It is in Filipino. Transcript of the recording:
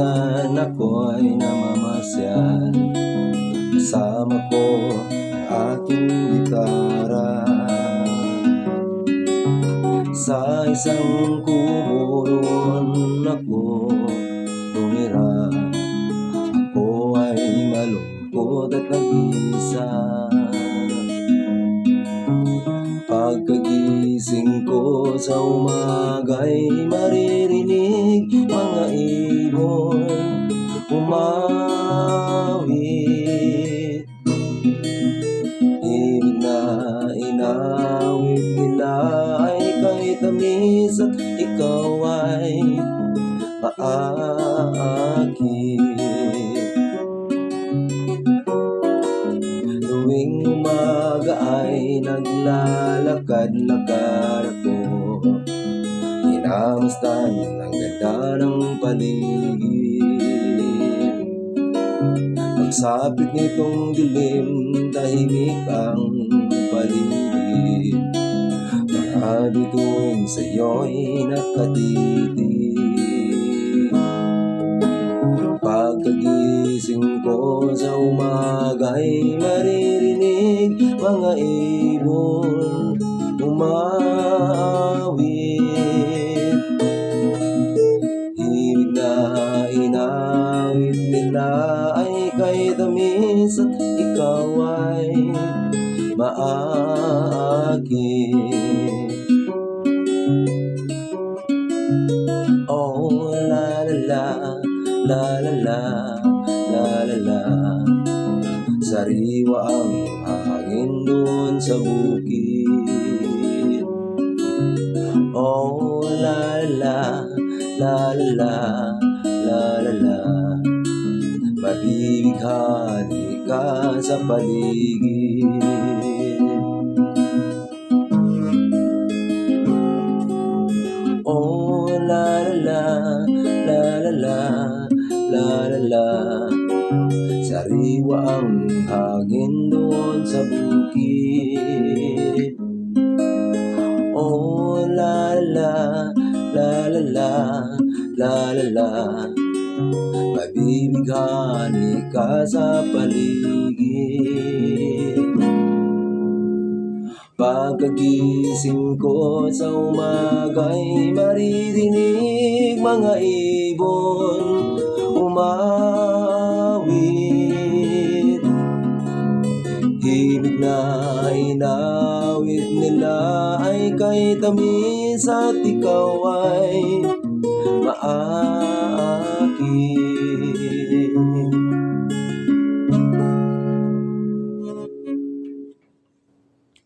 minsan ako'y namamasyan, kasama ko ang aking gitara. Sa isang kubo ron ako tumira, ako ay malungkot at nag-isa. Pagkagising ko sa umaga'y maririnig mga ibon umawit. Ibig na inawit nila ay kay tamis at ikaw ay maakit. Tuwing umaga ay naglalakad-lakad ako, inamastan ang ganda ng paligid. Pagsapit nitong dilim, tahimik ang paligid. Marami tuwing sa'yo'y nakatitig. Pagkagising ko sa umaga'y maririnig mga ibon umawit. Ibig na inawit nila ay kay tamis at ikaw ay maakit. Oh la la la, la la la, la la la. Sariwa ang hangin doon sa bukid. Oh la la la, la la la, la la. Mabibighani ka sa paligid. Oh la la la, la la la, la la. Sariwa ang hangin doon sa bukid. Oh la la la, la la la, la la. Mabibighani ka sa paligid. Pagkagising ko sa umaga'y maririnig mga ibon umawit. Himig na inawit nila ay kay tamis at ikaw ay maakit.